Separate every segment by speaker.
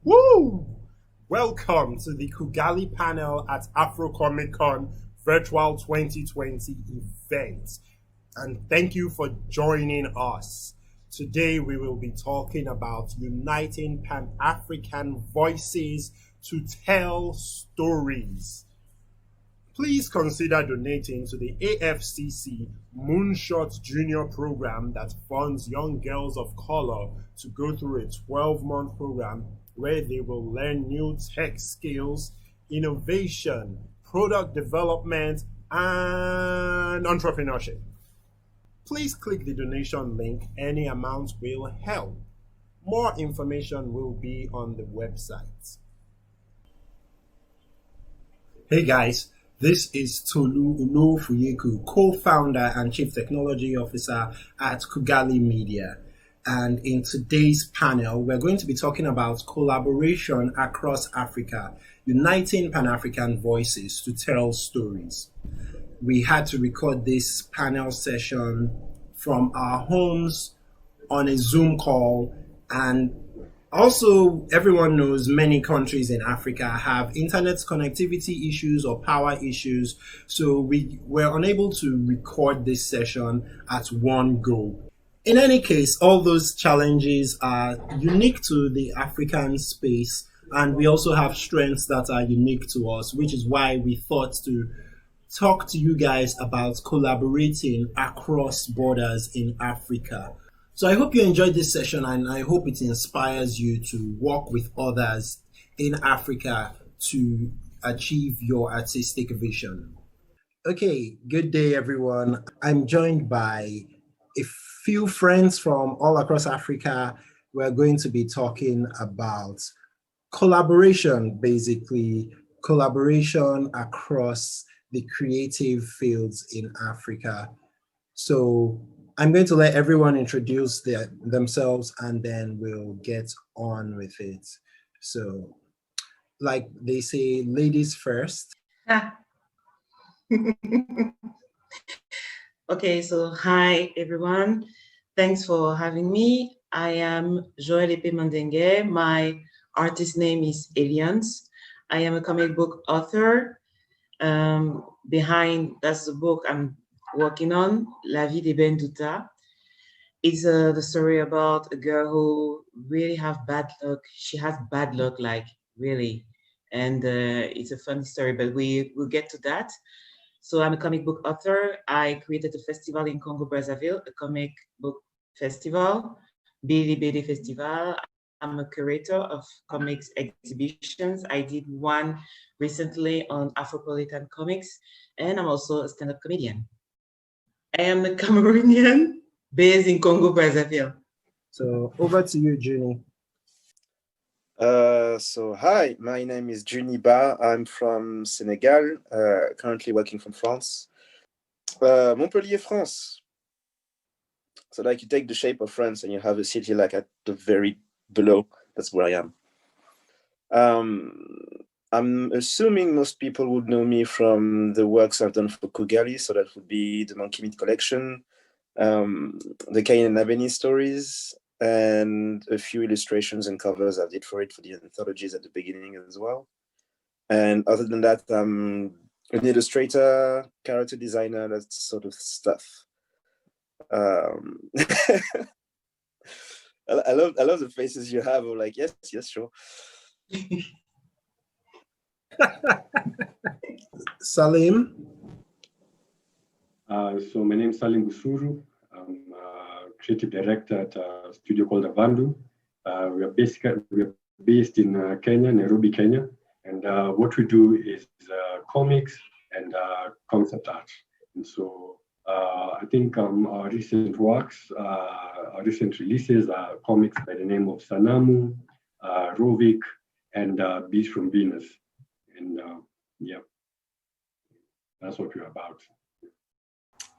Speaker 1: Woo! Welcome to the Kugali Panel at Afro Comic Con Virtual 2020 event. And thank you for joining us. Today we will be talking about uniting Pan-African voices to tell stories. Please consider donating to the AFCC Moonshot Junior program that funds young girls of color to go through a 12-month program where they will learn new tech skills, innovation, product development, and entrepreneurship. Please click the donation link. Any amount will help. More information will be on the website. Hey guys, this is Tolu Olowofoyeku, co-founder and chief technology officer at Kugali Media. And in today's panel, we're going to be talking about collaboration across Africa, uniting Pan-African voices to tell stories. We had to record this panel session from our homes on a Zoom call, and also, everyone knows many countries in Africa have internet connectivity issues or power issues, so we were unable to record this session at one go. In any case, all those challenges are unique to the African space, and we also have strengths that are unique to us, which is why we thought to talk to you guys about collaborating across borders in Africa. So I hope you enjoyed this session, and I hope it inspires you to work with others in Africa to achieve your artistic vision. Okay, good day everyone. I'm joined by a few friends from all across Africa. We're going to be talking about collaboration, basically collaboration across the creative fields in Africa. So I'm going to let everyone introduce themselves and then we'll get on with it. So, like they say, ladies first.
Speaker 2: Okay, so hi everyone. Thanks for having me. I am Joelle Mandengue. My artist name is Aliens. I am a comic book author. That's the book I'm working on, La vie de Ben Douta. It's the story about a girl who really have bad luck. She has bad luck, like really. And it's a funny story, but we'll get to that. So I'm a comic book author. I created a festival in Congo, Brazzaville, a comic book festival, Billy Bede Festival. I'm a curator of comics exhibitions. I did one recently on Afropolitan comics, and I'm also a stand-up comedian. I am a Cameroonian based in Congo, Brazzaville.
Speaker 1: So over to you, Juni.
Speaker 3: So hi, my name is Juni. I'm from Senegal, currently working from France. Montpellier, France. So like you take the shape of France and you have a city like at the very below. That's where I am. I'm assuming most people would know me from the works I've done for Kugali. So that would be the Monkey Meat collection, the Cain and Abel stories, and a few illustrations and covers I did for it for the anthologies at the beginning as well. And other than that, I'm an illustrator, character designer, that sort of stuff. I love the faces you have of like, yes, sure.
Speaker 1: Salim.
Speaker 4: So my name is Salim Busuru. I'm creative director at a studio called Avandu. We are based in Kenya, Nairobi, Kenya. And what we do is comics and concept art. And so I think our recent works, our recent releases are comics by the name of Sanamu, Rovik, and Beast from Venus. And yeah, that's what we're about.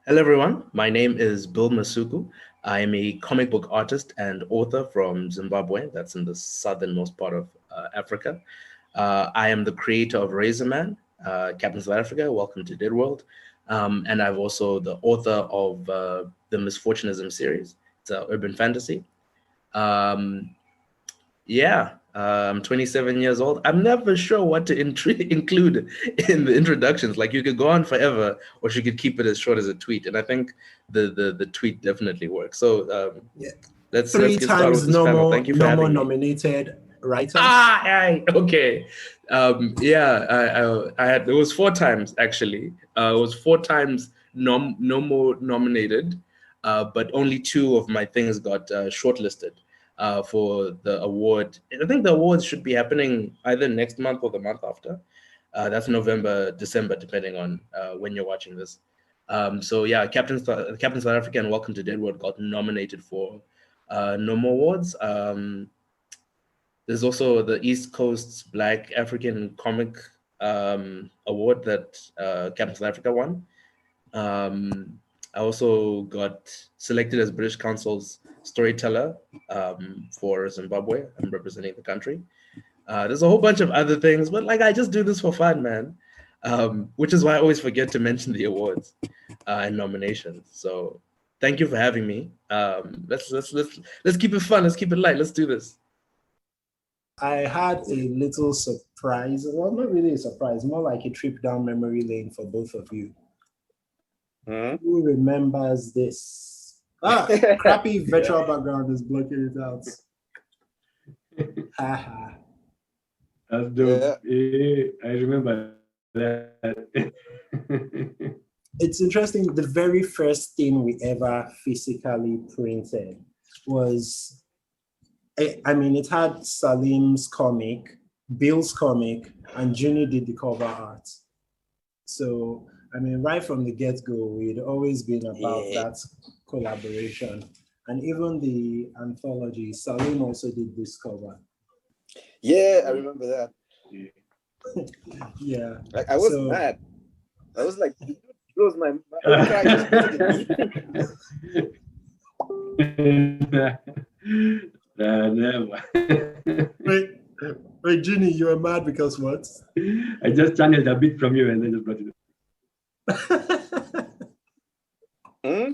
Speaker 5: Hello, everyone. My name is Bill Masuku. I am a comic book artist and author from Zimbabwe. That's in the southernmost part of Africa. I am the creator of Razor Man, Captain South Africa, Welcome to Dead World. And I'm also the author of the Misfortunism series. It's an urban fantasy. Yeah, I'm 27 years old. I'm never sure what to include in the introductions. Like, you could go on forever, or you could keep it as short as a tweet. And I think the tweet definitely works. So
Speaker 1: Yeah.
Speaker 5: let's
Speaker 1: Three
Speaker 5: get started with
Speaker 1: times
Speaker 5: this panel. Thank you for having me.
Speaker 1: nominated writer.
Speaker 5: Okay. I had, it was 4 times actually. It was 4 times no more nominated, but only 2 of my things got shortlisted for the award. I think the awards should be happening either next month or the month after. That's November, December, depending on when you're watching this. So yeah, Captain South Africa and Welcome to Deadwood got nominated for no more awards. There's also the East Coast's Black African Comic Award that Captain South Africa won. I also got selected as British Council's storyteller for Zimbabwe. I'm representing the country. There's a whole bunch of other things, but like, I just do this for fun, man. Which is why I always forget to mention the awards and nominations. So thank you for having me. Let's keep it fun. Let's keep it light. Let's do this.
Speaker 1: I had a little surprise. Well, not really a surprise, more like a trip down memory lane for both of you. Who remembers this? Crappy virtual background is blocking it out. Haha.
Speaker 4: That's dope. Yeah, I remember that.
Speaker 1: It's interesting. The very first thing we ever physically printed was, I mean, it had Salim's comic, Bill's comic, and Juni did the cover art. So, I mean, right from the get-go, we'd always been about that collaboration. And even the anthology, Salim also did this cover.
Speaker 3: Yeah, I remember that.
Speaker 1: Yeah.
Speaker 3: Like, I was mad. I was like, it was my
Speaker 4: Never.
Speaker 1: Wait, Juni, you were mad because what?
Speaker 4: I just channeled a bit from you and then just brought it.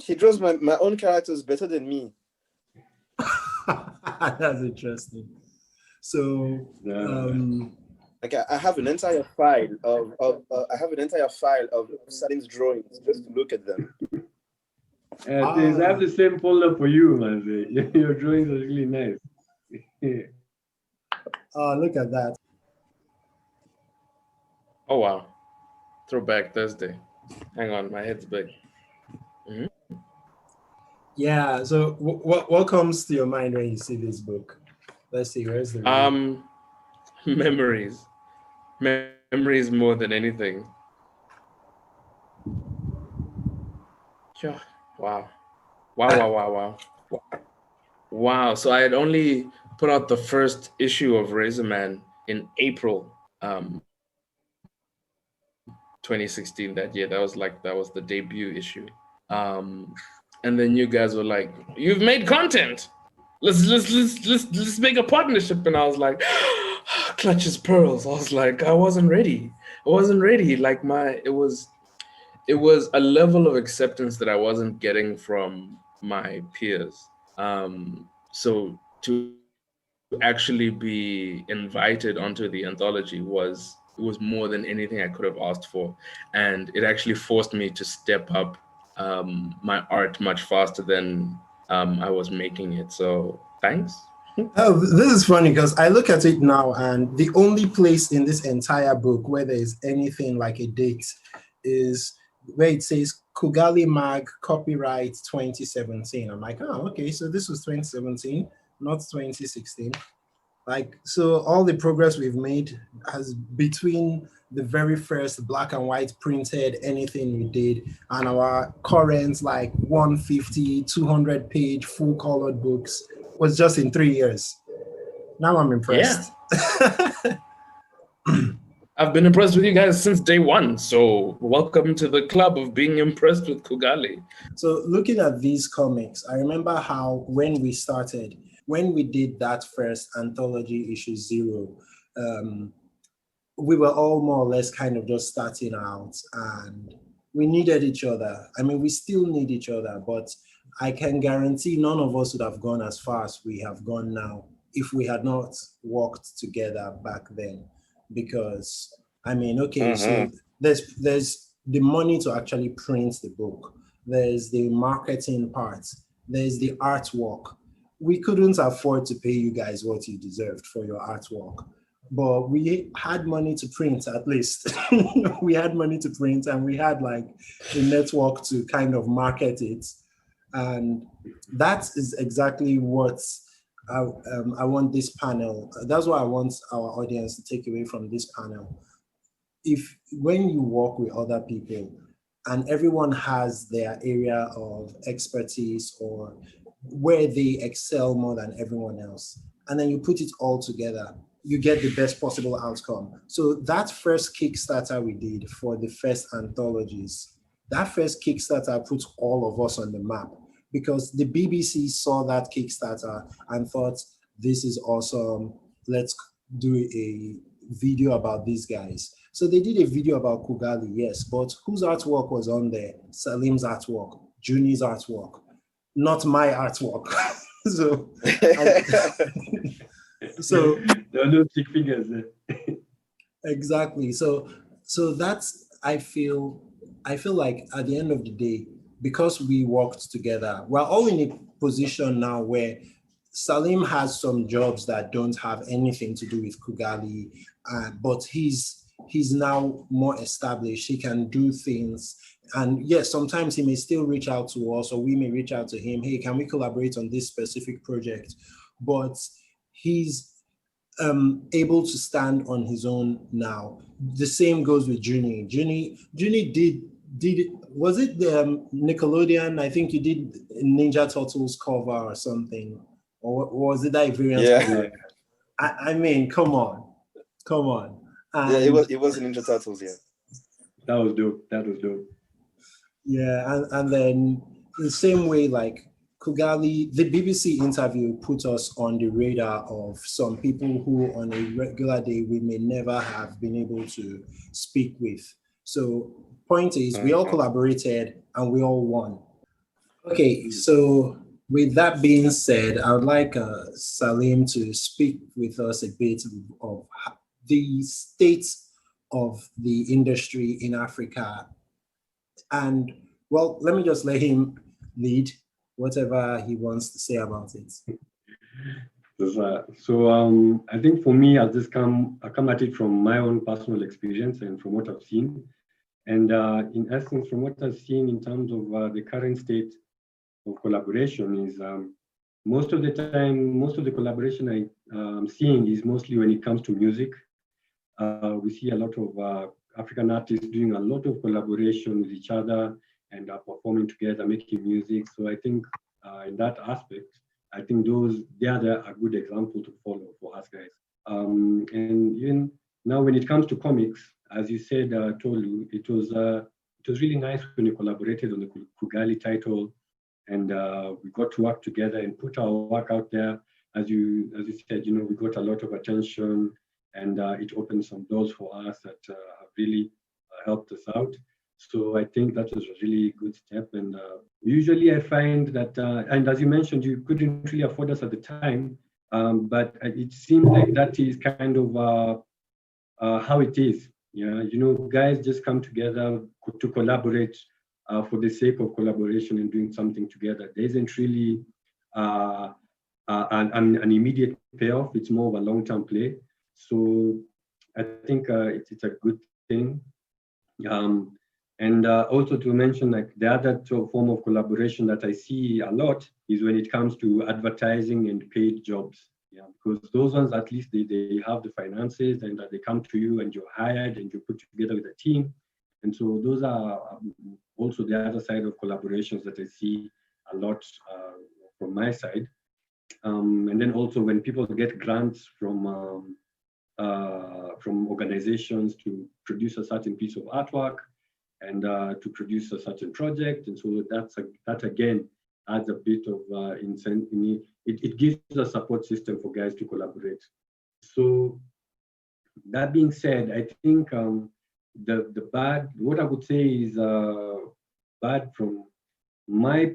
Speaker 3: He draws my own characters better than me.
Speaker 1: That's interesting. So,
Speaker 3: like, I have an entire file of Salim's drawings just to look at them.
Speaker 4: I have the same folder for you, man. Your drawings are really nice.
Speaker 1: Look at that.
Speaker 5: Oh, wow. Throwback Thursday. Hang on, my head's big.
Speaker 1: Yeah, so what comes to your mind when you see this book? Let's see, where's the
Speaker 5: memories. Memories more than anything. Yeah. Wow. Wow. So I had only put out the first issue of Razor Man in April 2016 that year. That was the debut issue. And then you guys were like, "You've made content. Let's make a partnership." And I was like, clutches pearls. I was like, I wasn't ready. Like, it was a level of acceptance that I wasn't getting from my peers. So to actually be invited onto the anthology was more than anything I could have asked for, and it actually forced me to step up my art much faster than I was making it. So thanks.
Speaker 1: Oh, this is funny because I look at it now, and the only place in this entire book where there is anything like a date is where it says Kugali Mag, copyright 2017. I'm like, oh, okay, so this was 2017, not 2016. Like, so all the progress we've made has between the very first black and white printed anything we did and our current like 150, 200 page full colored books was just in 3 years. Now I'm impressed.
Speaker 5: Yeah. I've been impressed with you guys since day one. So welcome to the club of being impressed with Kugali.
Speaker 1: So looking at these comics, I remember how when we did that first anthology issue 0, we were all more or less kind of just starting out and we needed each other. I mean, we still need each other, but I can guarantee none of us would have gone as far as we have gone now if we had not worked together back then. Because I mean, okay, so there's the money to actually print the book, there's the marketing part, there's the artwork. We couldn't afford to pay you guys what you deserved for your artwork, but we had money to print at least. We had money to print, and we had like a network to kind of market it. And that is exactly what I want this panel, that's what I want our audience to take away from this panel. If when you work with other people and everyone has their area of expertise or where they excel more than everyone else, and then you put it all together, you get the best possible outcome. So that first Kickstarter we did for the first anthologies, that first Kickstarter put all of us on the map, because the BBC saw that Kickstarter and thought, this is awesome, let's do a video about these guys. So they did a video about Kugali, yes, but whose artwork was on there? Salim's artwork, Juni's artwork, not my artwork. So, so
Speaker 4: there are no stick figures there.
Speaker 1: Exactly. So that's, I feel like at the end of the day, because we worked together, we're all in a position now where Salim has some jobs that don't have anything to do with Kugali, but he's now more established. He can do things. And yes, sometimes he may still reach out to us, or we may reach out to him. Hey, can we collaborate on this specific project? But he's able to stand on his own now. The same goes with Juni. Juni did was it the Nickelodeon? I think you did Ninja Turtles cover or something, or was it that variant?
Speaker 3: Yeah.
Speaker 1: I mean, come on. And
Speaker 3: yeah, it was Ninja Turtles. Yeah,
Speaker 4: that was dope.
Speaker 1: Yeah, and then the same way, like Kugali, the BBC interview put us on the radar of some people who on a regular day we may never have been able to speak with. So point is, we all collaborated and we all won. Okay, so with that being said, I would like Salim to speak with us a bit of the state of the industry in Africa. And well, let me just let him lead whatever he wants to say about it.
Speaker 4: So I think for me, I come at it from my own personal experience and from what I've seen. And in essence, from what I've seen in terms of the current state of collaboration is most of the time, most of the collaboration I'm seeing is mostly when it comes to music. We see a lot of African artists doing a lot of collaboration with each other and performing together, making music. So I think in that aspect, I think they are a good example to follow for us guys. And even now, when it comes to comics, as you said, Tolu, it was really nice when you collaborated on the Kugali title, and we got to work together and put our work out there. As you said, we got a lot of attention, and it opened some doors for us that have really helped us out. So I think that was a really good step. And usually I find that, and as you mentioned, you couldn't really afford us at the time, but it seems like that is kind of how it is. Yeah, guys just come together to collaborate for the sake of collaboration and doing something together. There isn't really an immediate payoff. It's more of a long-term play. So I think it's a good thing. And also to mention, like the other form of collaboration that I see a lot is when it comes to advertising and paid jobs. Yeah, because those ones, at least they have the finances, and they come to you and you're hired and you're put together with a team. And so those are also the other side of collaborations that I see a lot from my side. And then also when people get grants from organizations to produce a certain piece of artwork and to produce a certain project. And so that again adds a bit of incentive. It gives a support system for guys to collaborate. So that being said, I think the bad, what I would say is bad from my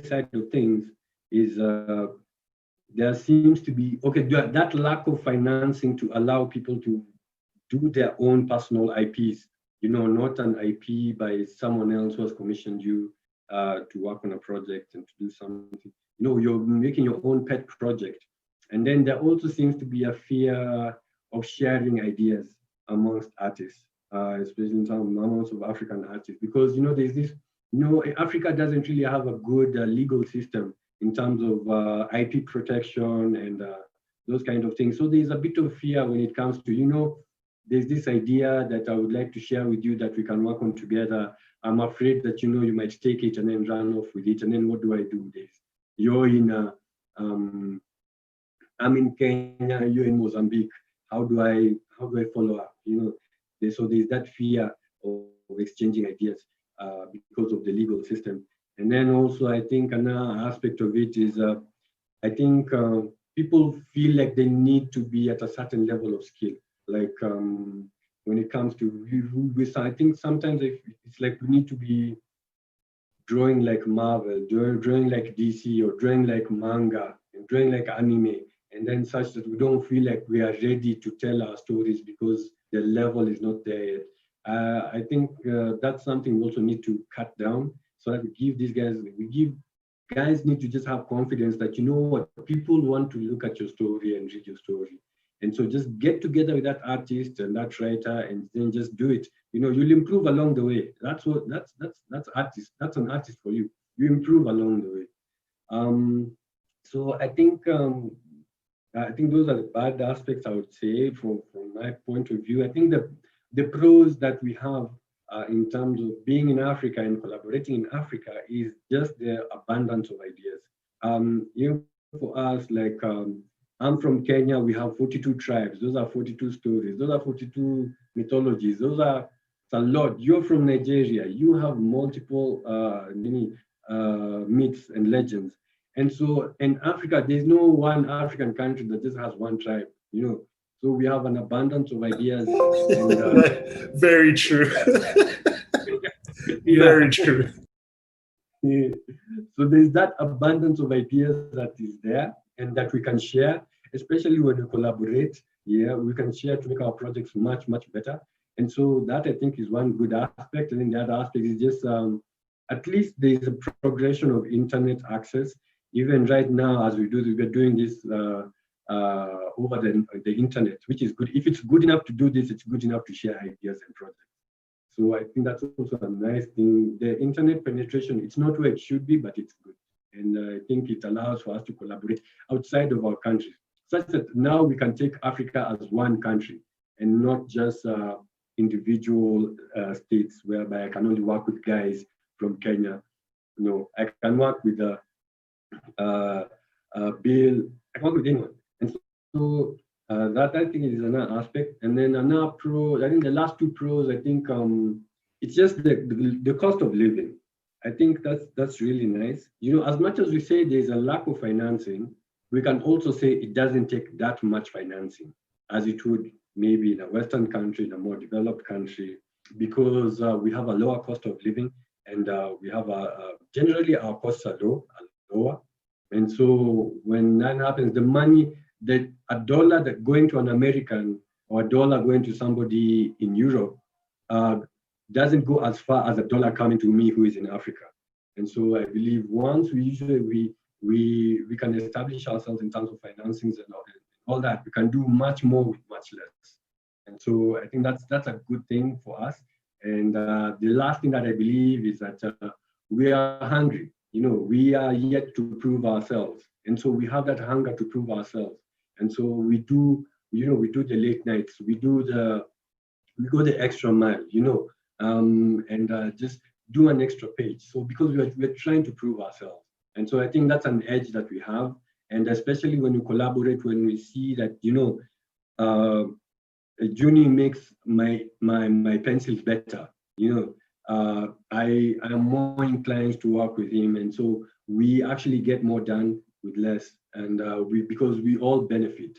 Speaker 4: side of things is there seems to be that lack of financing to allow people to do their own personal IPs. Not an IP by someone else who has commissioned you to work on a project and to do something. You're making your own pet project. And then there also seems to be a fear of sharing ideas amongst artists, especially in some amounts of African artists, because there's this. Africa doesn't really have a good legal system in terms of IP protection and those kind of things. So there's a bit of fear when it comes to there's this idea that I would like to share with you that we can work on together. I'm afraid that you might take it and then run off with it, and then what do I do with this? You're in I'm in Kenya, you're in Mozambique. How do I follow up? So there's that fear of exchanging ideas because of the legal system. And then also, I think another aspect of it is, I think people feel like they need to be at a certain level of skill. Like when it comes to, I think sometimes it's like we need to be drawing like Marvel, drawing like DC, or drawing like manga, and drawing like anime, and then such that we don't feel like we are ready to tell our stories because the level is not there yet. I think that's something we also need to cut down, so that guys need to just have confidence that what, people want to look at your story and read your story. And so just get together with that artist and that writer and then just do it. You'll improve along the way. That's artist. That's an artist for you. You improve along the way. So I think those are the bad aspects, I would say, from my point of view. I think the pros that we have in terms of being in Africa and collaborating in Africa is just the abundance of ideas. For us, like I'm from Kenya, we have 42 tribes. Those are 42 stories. Those are 42 mythologies. Those are a lot. You're from Nigeria. You have multiple myths and legends. And so in Africa, there's no one African country that just has one tribe, So we have an abundance of ideas. And,
Speaker 1: very true. Very true.
Speaker 4: Yeah. So there's that abundance of ideas that is there and that we can share, especially when we collaborate. Yeah, we can share to make our projects much, much better. And so that, I think, is one good aspect. And then the other aspect is just at least there's a progression of internet access. Even right now, as we're doing this over the internet, which is good. If it's good enough to do this, it's good enough to share ideas and projects. So I think that's also a nice thing. The internet penetration, it's not where it should be, but it's good. And I think it allows for us to collaborate outside of our countries, such that now we can take Africa as one country and not just individual states, whereby I can only work with guys from Kenya. I can work with Bill, I can work with anyone. And so that, I think, is another aspect. And then another pro, I think the last two pros, I think it's just the cost of living. I think that's really nice. As much as we say there's a lack of financing, we can also say it doesn't take that much financing as it would maybe in a Western country, in a more developed country, because we have a lower cost of living, and we have generally our costs are lower. And so when that happens, the money, that a dollar that going to an American or a dollar going to somebody in Europe doesn't go as far as a dollar coming to me who is in Africa. And so I believe once we can establish ourselves in terms of financings and all that, we can do much more with much less. And so I think that's a good thing for us. And the last thing that I believe is that we are hungry. We are yet to prove ourselves. And so we have that hunger to prove ourselves. And so we do the late nights, we go the extra mile, and just do an extra page. So because we're trying to prove ourselves. And so I think that's an edge that we have. And especially when we collaborate, when we see that, Juni makes my pencils better, I am more inclined to work with him. And so we actually get more done with less, and because we all benefit.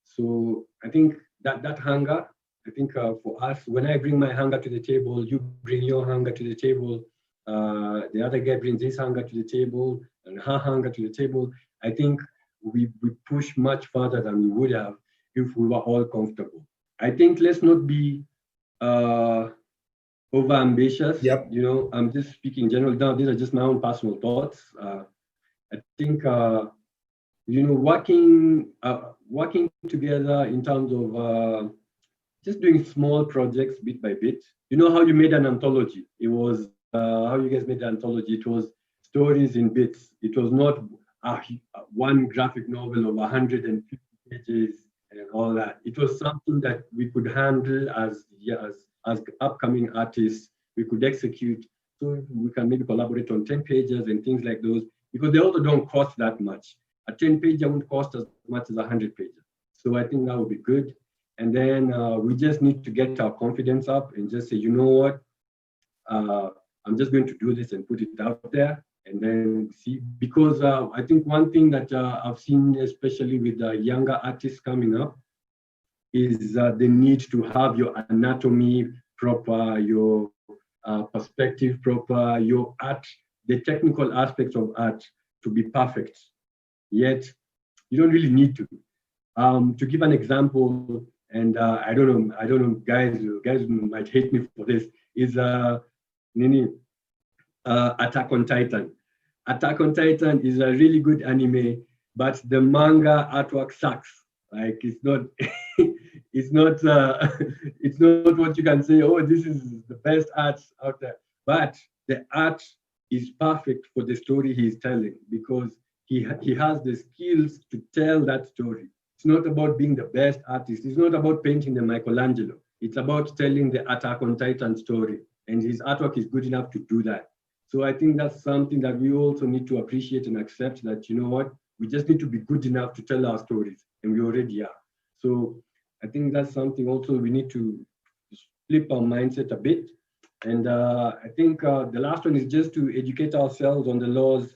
Speaker 4: So I think that hunger, I think for us, when I bring my hunger to the table, you bring your hunger to the table, the other guy brings his hunger to the table and her hunger to the table, I think we push much further than we would have if we were all comfortable. I think let's not be over ambitious.
Speaker 1: Yep.
Speaker 4: You know, I'm just speaking in general now. These are just my own personal thoughts. I think you know, working together in terms of just doing small projects bit by bit. You know how you made an anthology? It was how you guys made the anthology. It was stories in bits. It was not one graphic novel of 150 pages and all that. It was something that we could handle as upcoming artists. We could execute. So we can maybe collaborate on 10 pages and things like those, because they also don't cost that much. A 10-page won't cost as much as 100 pages. So I think that would be good. And then we just need to get our confidence up and just say, you know what, I'm just going to do this and put it out there and then see. Because I think one thing that I've seen, especially with the younger artists coming up, is the need to have your anatomy proper, your perspective proper, your art, the technical aspects of art to be perfect. Yet, you don't really need to. To give an example, and I don't know, guys might hate me for this, is Attack on Titan. Attack on Titan is a really good anime, but the manga artwork sucks. Like it's not, it's not what you can say. Oh, this is the best art out there. But the art is perfect for the story he's telling, because he has the skills to tell that story. It's not about being the best artist. It's not about painting the Michelangelo. It's about telling the Attack on Titan story. And his artwork is good enough to do that. So I think that's something that we also need to appreciate and accept, that, you know what, we just need to be good enough to tell our stories. And we already are. So I think that's something also we need to flip our mindset a bit. And I think the last one is just to educate ourselves on the laws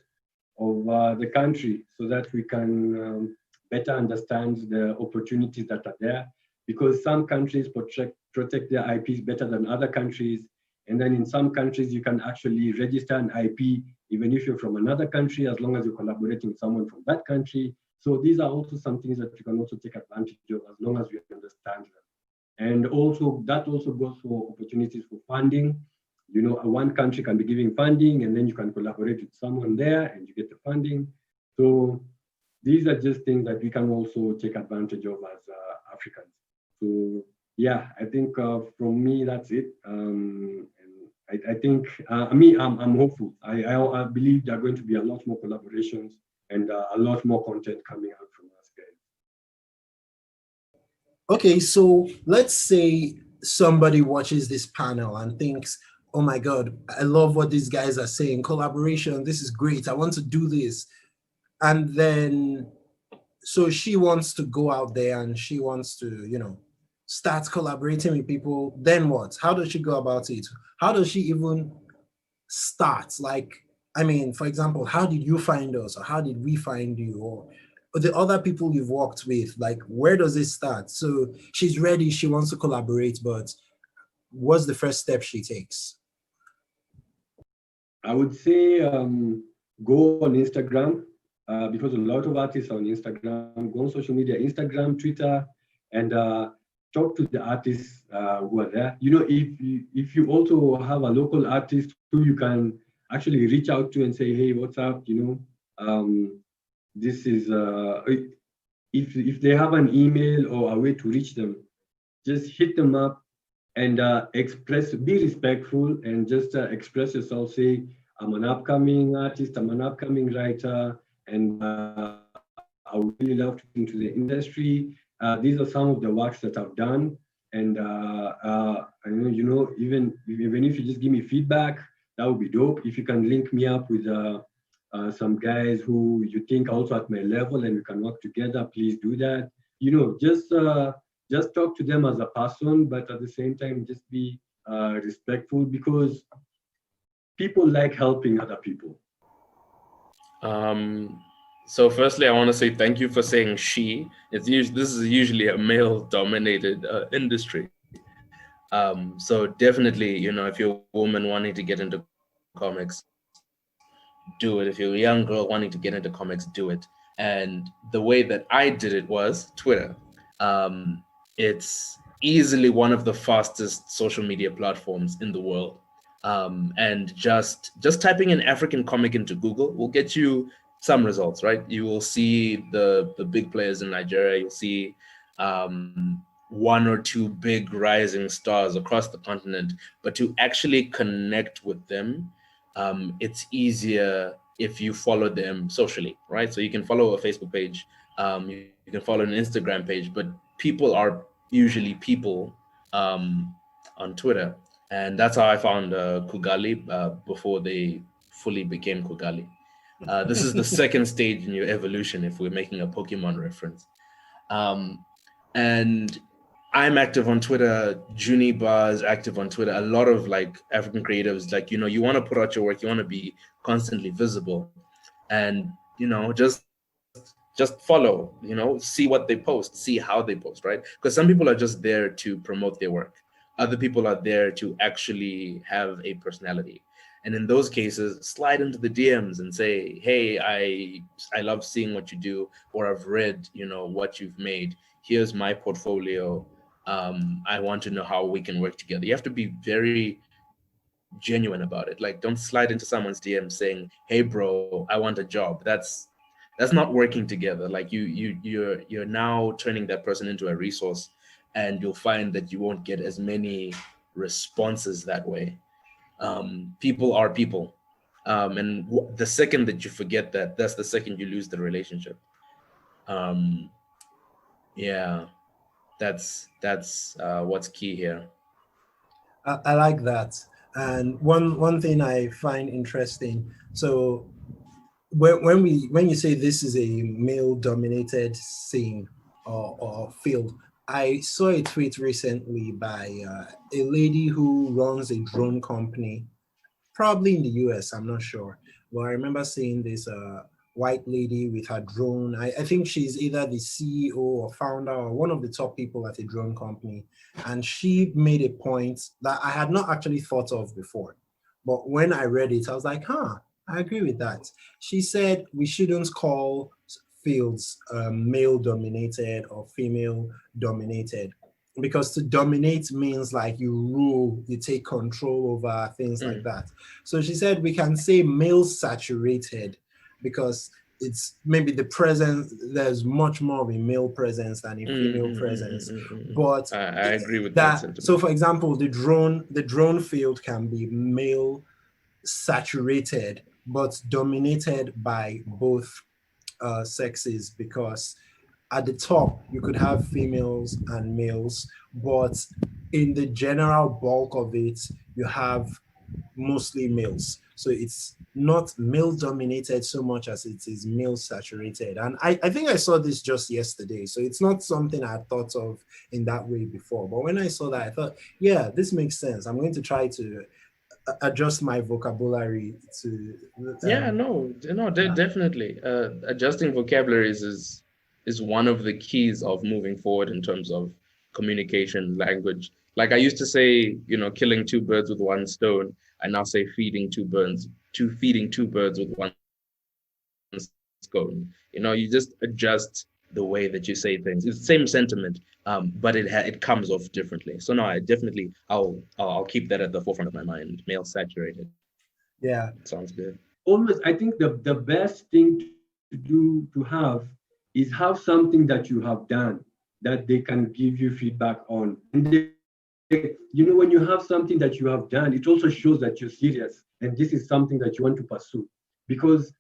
Speaker 4: of the country, so that we can better understand the opportunities that are there, because some countries protect their IPs better than other countries. And then in some countries, you can actually register an IP, even if you're from another country, as long as you're collaborating with someone from that country. So these are also some things that you can also take advantage of, as long as you understand them. And also, that also goes for opportunities for funding. You know, one country can be giving funding, and then you can collaborate with someone there and you get the funding. So these are just things that we can also take advantage of as Africans. So yeah, I think from me, that's it. And I think, I'm hopeful. I believe there are going to be a lot more collaborations and a lot more content coming out from us, guys.
Speaker 1: Okay, so let's say somebody watches this panel and thinks, oh my God, I love what these guys are saying. Collaboration, this is great. I want to do this. And then, so she wants to go out there and she wants to, you know, start collaborating with people. Then what? How does she go about it? How does she even start? Like, I mean, for example, how did you find us, or how did we find you, or the other people you've worked with? Like, where does it start? So she's ready, she wants to collaborate, but what's the first step she takes?
Speaker 4: I would say go on Instagram, because a lot of artists are on Instagram. Go on social media, Instagram, Twitter, and talk to the artists who are there. You know, if you also have a local artist who you can actually reach out to and say, hey, what's up? You know, this is if they have an email or a way to reach them, just hit them up and be respectful and just express yourself. Say, I'm an upcoming artist, I'm an upcoming writer, and I would really love to get into the industry. These are some of the works that I've done. And you know, even if you just give me feedback, that would be dope. If you can link me up with some guys who you think are also at my level and we can work together, please do that. You know, just talk to them as a person, but at the same time, just be respectful, because people like helping other people.
Speaker 5: So firstly, I want to say thank you for saying she. This is usually a male-dominated industry. So definitely, you know, if you're a woman wanting to get into comics, do it. If you're a young girl wanting to get into comics, do it. And the way that I did it was Twitter. It's easily one of the fastest social media platforms in the world. And just typing in African comic into Google will get you some results, right? You will see the big players in Nigeria. You'll see one or two big rising stars across the continent. But to actually connect with them, it's easier if you follow them socially, right? So you can follow a Facebook page, you can follow an Instagram page, but people are usually people on Twitter. And that's how I found Kugali before they fully became Kugali. This is the second stage in your evolution if we're making a Pokemon reference. And I'm active on Twitter. Juni Bar is active on Twitter. A lot of like African creatives, like, you know, you want to put out your work, you want to be constantly visible, and, you know, just follow, you know, see what they post, see how they post, right? Because some people are just there to promote their work. Other people are there to actually have a personality. And in those cases, slide into the DMs and say, hey, I love seeing what you do, or I've read, you know, what you've made. Here's my portfolio. I want to know how we can work together. You have to be very genuine about it. Like, don't slide into someone's DM saying, hey bro, I want a job. That's not working together. Like, you're now turning that person into a resource, and you'll find that you won't get as many responses that way. People are people. And the second that you forget that, that's the second you lose the relationship. Yeah, that's what's key here.
Speaker 1: I like that. And one thing I find interesting. So when you say this is a male dominated scene or field, I saw a tweet recently by a lady who runs a drone company, probably in the US, I'm not sure. But I remember seeing this white lady with her drone. I think she's either the CEO or founder or one of the top people at a drone company. And she made a point that I had not actually thought of before. But when I read it, I was like, I agree with that. She said we shouldn't call fields male dominated or female dominated, because to dominate means like you rule, you take control over things like that. So she said we can say male saturated, because it's maybe the presence, there's much more of a male presence than a female presence. But
Speaker 5: I agree with that sentiment.
Speaker 1: So for example, the drone field can be male saturated but dominated by both sexes, because at the top you could have females and males, but in the general bulk of it you have mostly males. So it's not male dominated so much as it is male saturated. And I think I saw this just yesterday, so it's not something I thought of in that way before. But when I saw that, I thought, yeah, this makes sense. I'm going to try to adjust my vocabulary to
Speaker 5: definitely adjusting vocabularies is one of the keys of moving forward in terms of communication language. Like, I used to say, you know, killing two birds with one stone. I now say feeding two birds with one stone. You know, you just adjust the way that you say things. It's the same sentiment, but it comes off differently. So no, I'll keep that at the forefront of my mind. Male saturated.
Speaker 1: Yeah,
Speaker 5: sounds good.
Speaker 4: Almost, I think the best thing to have is have something that you have done that they can give you feedback on. And you know, when you have something that you have done, it also shows that you're serious and this is something that you want to pursue. Because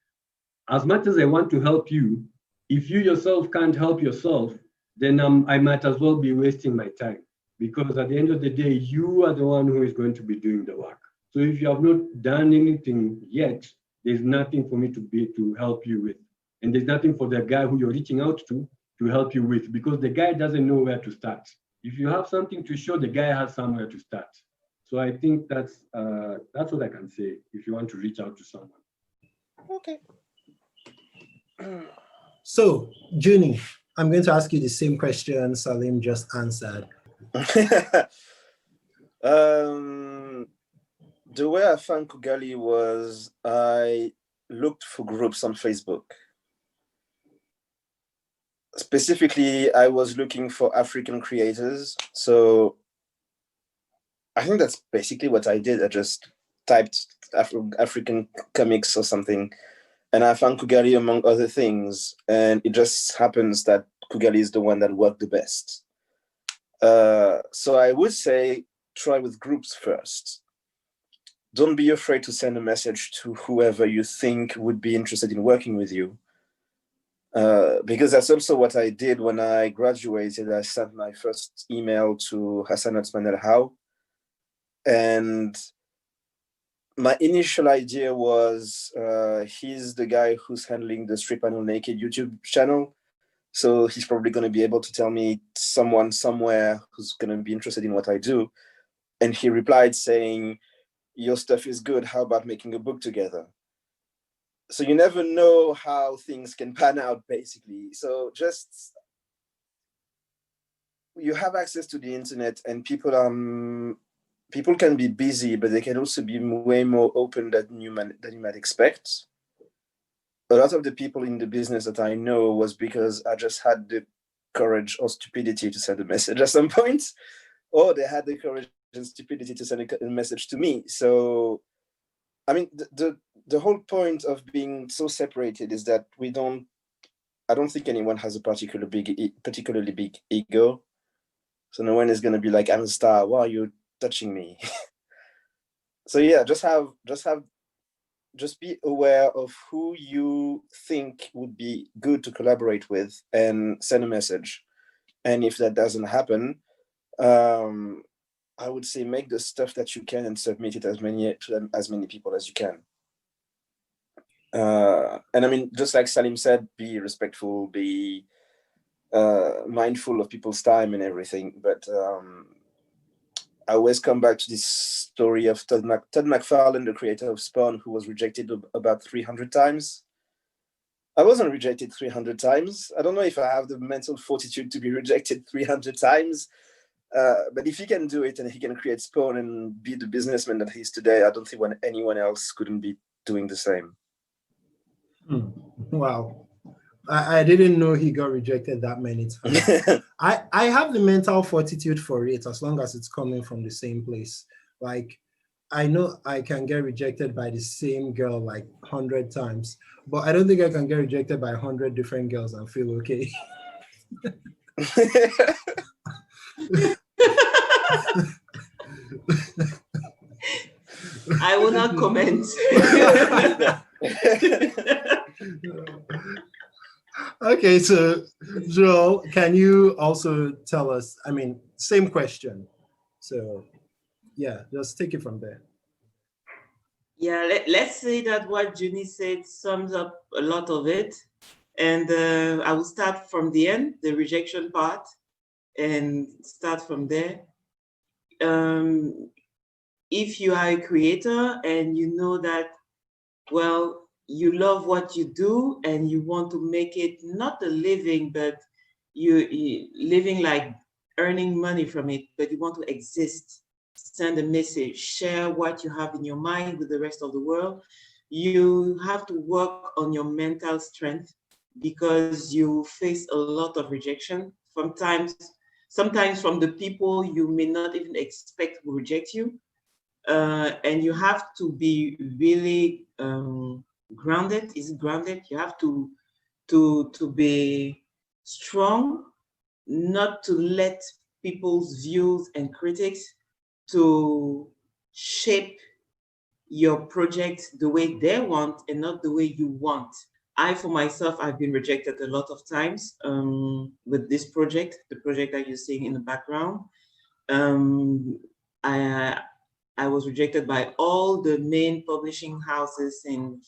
Speaker 4: as much as I want to help you, if you yourself can't help yourself, then I might as well be wasting my time, because at the end of the day, you are the one who is going to be doing the work. So if you have not done anything yet, there's nothing for me to help you with. And there's nothing for the guy who you're reaching out to help you with, because the guy doesn't know where to start. If you have something to show, the guy has somewhere to start. So I think that's what I can say if you want to reach out to someone.
Speaker 5: Okay.
Speaker 1: So, Juni, I'm going to ask you the same question Salim just answered.
Speaker 3: the way I found Kugali was I looked for groups on Facebook. Specifically, I was looking for African creators. So I think that's basically what I did. I just typed African comics or something, and I found Kugali among other things. And it just happens that Kugali is the one that worked the best. So I would say try with groups first. Don't be afraid to send a message to whoever you think would be interested in working with you. Because that's also what I did when I graduated. I sent my first email to Hassan Othman El How. And my initial idea was he's the guy who's handling the Strip Panel Naked YouTube channel. So he's probably going to be able to tell me someone somewhere who's going to be interested in what I do. And he replied saying, your stuff is good. How about making a book together? So you never know how things can pan out, basically. So just, you have access to the internet, and people can be busy, but they can also be way more open than you might expect. A lot of the people in the business that I know was because I just had the courage or stupidity to send a message at some point, or they had the courage and stupidity to send a message to me. So, I mean, the whole point of being so separated is that I don't think anyone has a particularly big ego. So no one is going to be like, I'm a star, why are you touching me? So yeah, just be aware of who you think would be good to collaborate with and send a message. And if that doesn't happen, I would say make the stuff that you can and submit it to as many people as you can. And I mean, just like Salim said, be respectful, be mindful of people's time and everything. But I always come back to this story of Todd McFarlane, the creator of Spawn, who was rejected about 300 times. I wasn't rejected 300 times. I don't know if I have the mental fortitude to be rejected 300 times. But if he can do it and he can create Spawn and be the businessman that he is today, I don't think anyone else couldn't be doing the same.
Speaker 1: Wow. I didn't know he got rejected that many times. I have the mental fortitude for it as long as it's coming from the same place. Like, I know I can get rejected by the same girl like 100 times, but I don't think I can get rejected by 100 different girls and feel okay.
Speaker 2: I will not comment.
Speaker 1: Okay, so Joel, can you also tell us, I mean, same question. So yeah, just take it from there.
Speaker 2: Yeah, let's say that what Juni said sums up a lot of it. And I will start from the end, the rejection part, and start from there. If you are a creator and you know that, well, you love what you do and you want to make it not a living, but you living like earning money from it, but you want to exist, send a message, share what you have in your mind with the rest of the world, you have to work on your mental strength because you face a lot of rejection. Sometimes from the people you may not even expect will reject you. And you have to be really grounded. Is it grounded? You have to be strong, not to let people's views and critics to shape your project the way they want and not the way you want. I, for myself, I've been rejected a lot of times with this project, the project that you're seeing in the background. I was rejected by all the main publishing houses in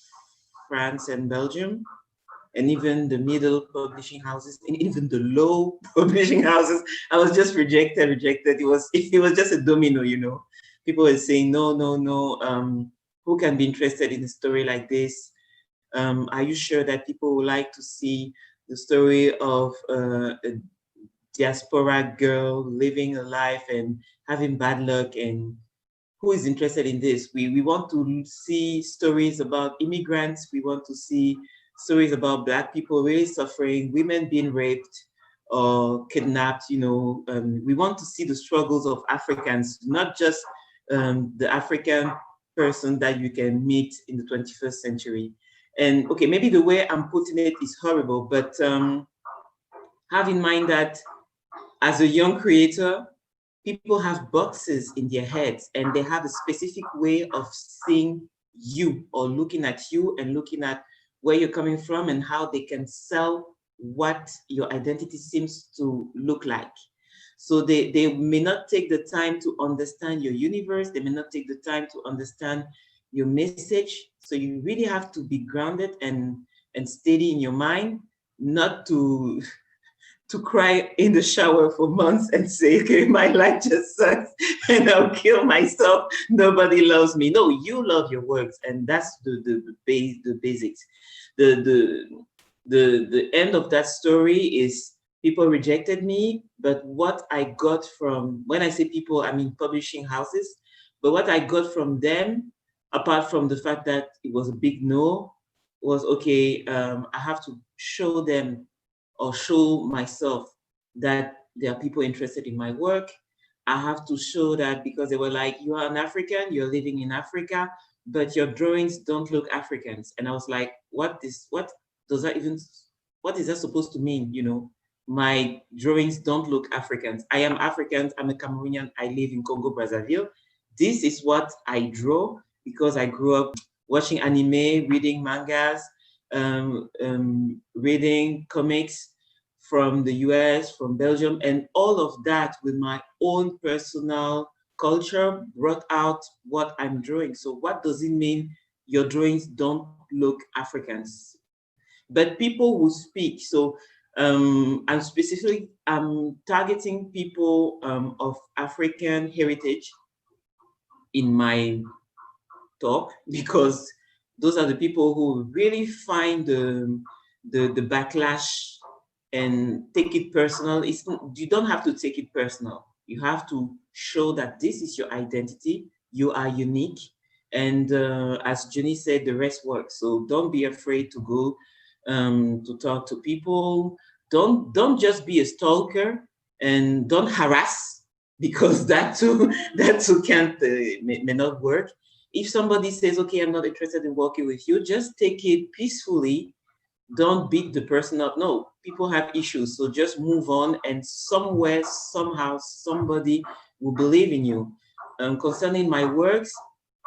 Speaker 2: France and Belgium, and even the middle publishing houses, and even the low publishing houses. I was just rejected. It was just a domino, you know. People were saying, no. Who can be interested in a story like this? Are you sure that people would like to see the story of a diaspora girl living a life and having bad luck and who is interested in this? We want to see stories about immigrants. We want to see stories about Black people really suffering, women being raped or kidnapped. We want to see the struggles of Africans, not just the African person that you can meet in the 21st century. And okay, maybe the way I'm putting it is horrible, but have in mind that as a young creator, people have boxes in their heads and they have a specific way of seeing you or looking at you and looking at where you're coming from and how they can sell what your identity seems to look like. So they may not take the time to understand your universe. They may not take the time to understand your message. So you really have to be grounded and steady in your mind, not to cry in the shower for months and say, okay, my life just sucks and I'll kill myself. Nobody loves me. No, you love your works, and that's the basics. The end of that story is people rejected me, but what I got from, when I say people, I mean publishing houses, but what I got from them, apart from the fact that it was a big no, was okay, I have to show them or show myself that there are people interested in my work. I have to show that, because they were like, you are an African, you're living in Africa, but your drawings don't look Africans. And I was like, what is that supposed to mean? My drawings don't look Africans. I am African, I'm a Cameroonian, I live in Congo, Brazzaville. This is what I draw because I grew up watching anime, reading mangas, reading comics from the US, from Belgium, and all of that with my own personal culture brought out what I'm drawing. So what does it mean your drawings don't look Africans? But people will speak. So I'm specifically targeting people of African heritage in my talk, because those are the people who really find the backlash and take it personal. You don't have to take it personal. You have to show that this is your identity. You are unique. And as Juni said, the rest works. So don't be afraid to go to talk to people. Don't just be a stalker, and don't harass, because that too can't may not work. If somebody says, okay, I'm not interested in working with you, just take it peacefully. Don't beat the person up. No, people have issues. So just move on, and somewhere, somehow, somebody will believe in you. Concerning my works,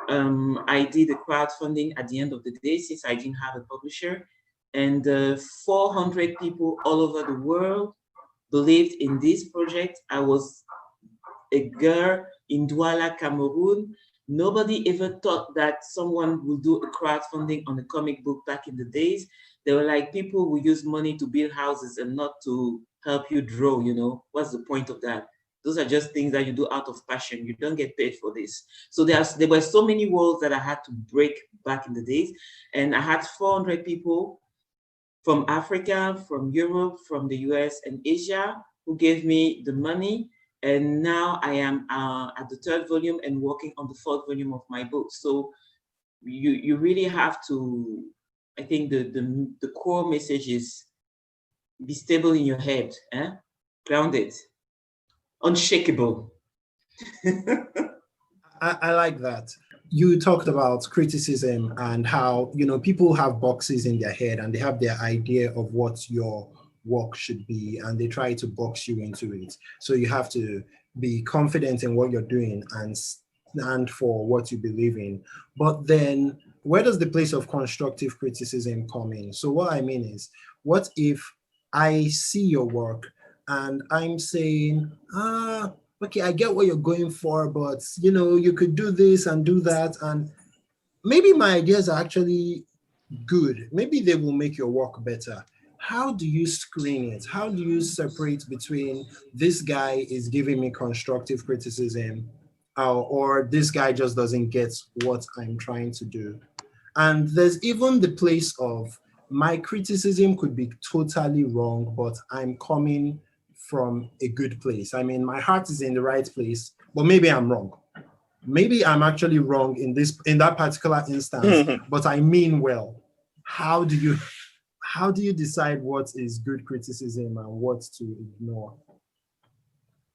Speaker 2: I did a crowdfunding at the end of the day, since I didn't have a publisher. And 400 people all over the world believed in this project. I was a girl in Douala, Cameroon. Nobody ever thought that someone would do a crowdfunding on a comic book back in the days. They were like, people will use money to build houses and not to help you draw, What's the point of that? Those are just things that you do out of passion. You don't get paid for this. So there were so many walls that I had to break back in the days. And I had 400 people from Africa, from Europe, from the US and Asia who gave me the money. And now I am at the 3rd volume and working on the 4th volume of my book. So you really have to, I think the core message is be stable in your head, grounded, unshakable.
Speaker 1: I like that. You talked about criticism and how, people have boxes in their head and they have their idea of what your work should be, and they try to box you into it. So you have to be confident in what you're doing and stand for what you believe in. But then where does the place of constructive criticism come in? So what I mean is, what if I see your work and I'm saying, okay, I get what you're going for, but you could do this and do that, and maybe my ideas are actually good. Maybe they will make your work better. How do you screen it? How do you separate between this guy is giving me constructive criticism or this guy just doesn't get what I'm trying to do? And there's even the place of my criticism could be totally wrong, but I'm coming from a good place. I mean, my heart is in the right place, but maybe I'm wrong. maybe I'm actually wrong in that particular instance, but I mean well. How do you decide what is good criticism and what to ignore?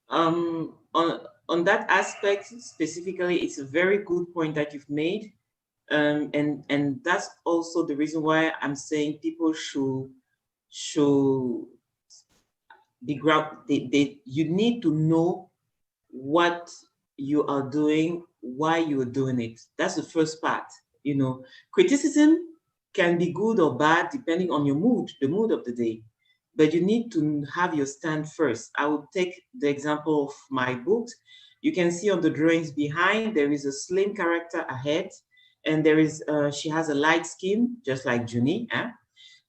Speaker 2: On that aspect specifically, it's a very good point that you've made. And that's also the reason why I'm saying people should be you need to know what you are doing, why you are doing it. That's the first part. Criticism can be good or bad depending on your mood, the mood of the day. But you need to have your stand first. I will take the example of my books. You can see on the drawings behind, there is a slim character ahead, and there is she has a light skin, just like Juni,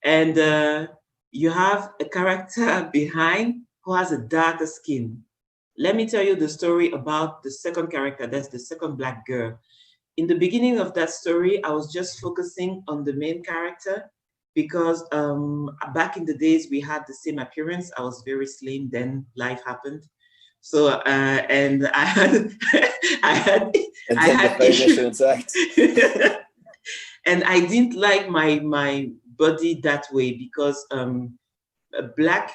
Speaker 2: and you have a character behind who has a darker skin. Let me tell you the story about the second character. That's the second Black girl. In the beginning of that story, I was just focusing on the main character because back in the days we had the same appearance. I was very slim. Then life happened. So and I had issues. And I didn't like my body that way because Black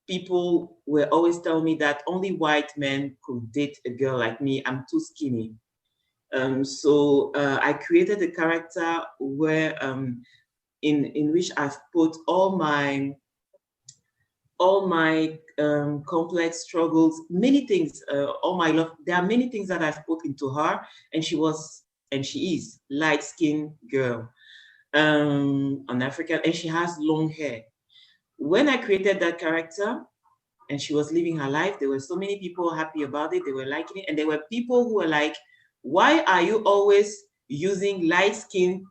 Speaker 2: people were always telling me that only white men could date a girl like me. I'm too skinny. So I created a character where in which I've put all my complex struggles, many things, all my love. There are many things that I've put into her, and she is light-skinned girl, an African, and she has long hair. When I created that character and she was living her life, there were so many people happy about it. They were liking it. And there were people who were like, why are you always using light-skinned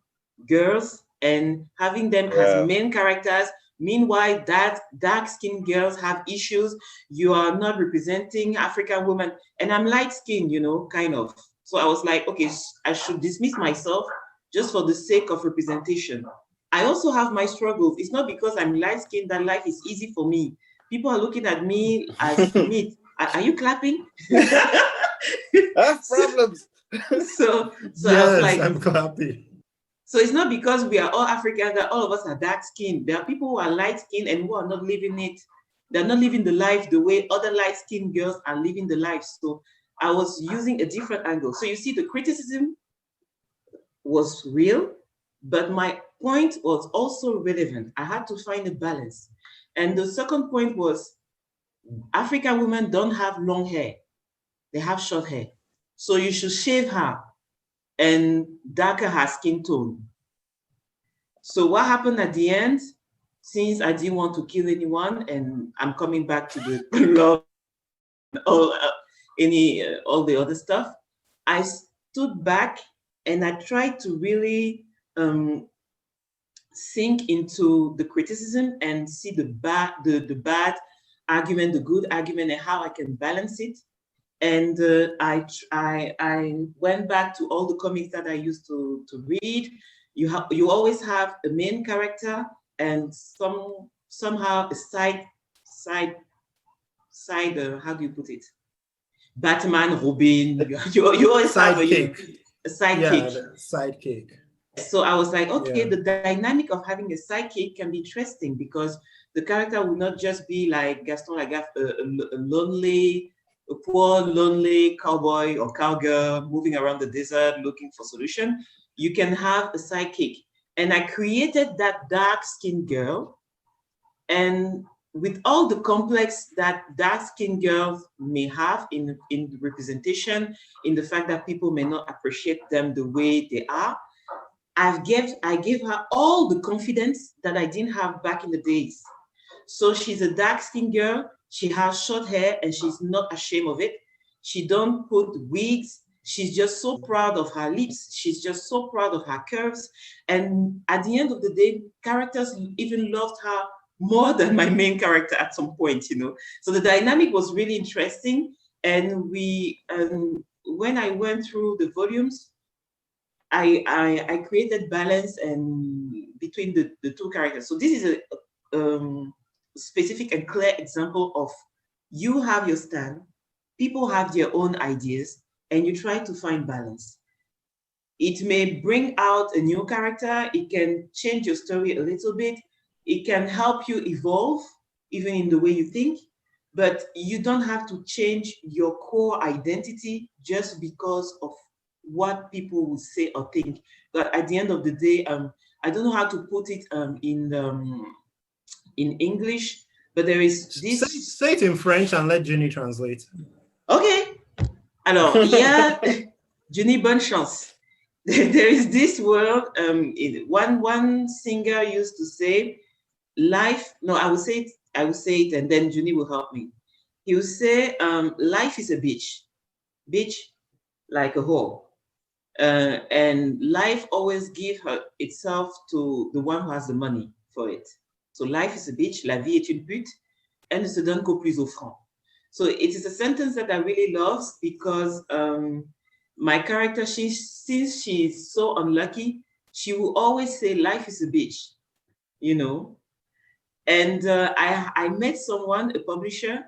Speaker 2: girls and having them as main characters? Meanwhile, that dark-skinned girls have issues. You are not representing African women. And I'm light-skinned, kind of. So I was like, okay, I should dismiss myself just for the sake of representation. I also have my struggles. It's not because I'm light-skinned that life is easy for me. People are looking at me as meat. Are you clapping?
Speaker 3: Problems.
Speaker 2: So
Speaker 1: Yes,
Speaker 2: I was like,
Speaker 1: I'm clapping.
Speaker 2: So it's not because we are all Africans that all of us are dark-skinned. There are people who are light-skinned and who are not living it. They're not living the life the way other light-skinned girls are living the life. So I was using a different angle. So you see, the criticism was real, but my point was also relevant. I had to find a balance. And the second point was African women don't have long hair. They have short hair. So you should shave her and darker her skin tone. So what happened at the end, since I didn't want to kill anyone, and I'm coming back to the love, all the other stuff, I stood back and I tried to really sink into the criticism and see the bad argument, the good argument, and how I can balance it. And I went back to all the comics that I used to read. You always have a main character and somehow a side how do you put it? Batman, Robin. You always have a sidekick.
Speaker 1: Yeah, sidekick.
Speaker 2: So I was like, okay, the dynamic of having a sidekick can be interesting because the character will not just be like Gaston Lagaffe, a poor, lonely cowboy or cowgirl moving around the desert looking for solution. You can have a sidekick. And I created that dark-skinned girl. And with all the complex that dark-skinned girls may have in the representation, in the fact that people may not appreciate them the way they are, I gave her all the confidence that I didn't have back in the days. So she's a dark-skinned girl. She has short hair and she's not ashamed of it. She don't put wigs. She's just so proud of her lips. She's just so proud of her curves. And at the end of the day, characters even loved her more than my main character at some point, So the dynamic was really interesting. And when I went through the volumes, I created balance and between the two characters. So this is a specific and clear example of you have your stand, people have their own ideas, and you try to find balance. It may bring out a new character. It can change your story a little bit. It can help you evolve, even in the way you think. But you don't have to change your core identity just because of what people will say or think. But at the end of the day, I don't know how to put it in English, but there is this.
Speaker 1: Say it in French and let Juni translate.
Speaker 2: Okay. Alors, yeah, Juni, bonne chance. There is this word, one singer used to say, life, no, I will say it, and then Juni will help me. He will say, life is a beach like a hole. And life always gives itself to the one who has the money for it. So life is a beach, la vie est une pute, elle ne se donne qu'au plus offrant. So it is a sentence that I really love because my character, since she's so unlucky, she will always say life is a bitch, you know. And I met someone, a publisher.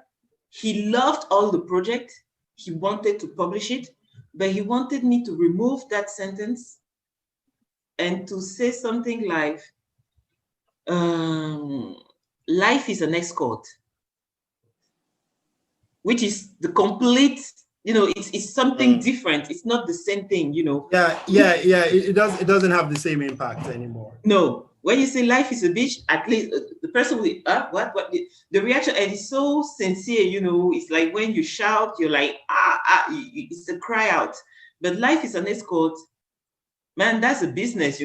Speaker 2: He loved all the project. He wanted to publish it, but he wanted me to remove that sentence and to say something like, life is an escort, which is the complete, it's something different. It's not the same thing,
Speaker 1: Yeah. It doesn't have the same impact anymore.
Speaker 2: No, when you say life is a bitch, at least the person will, what, the reaction, and it's so sincere, it's like when you shout, you're like, it's a cry out. But life is an escort, man, that's a business,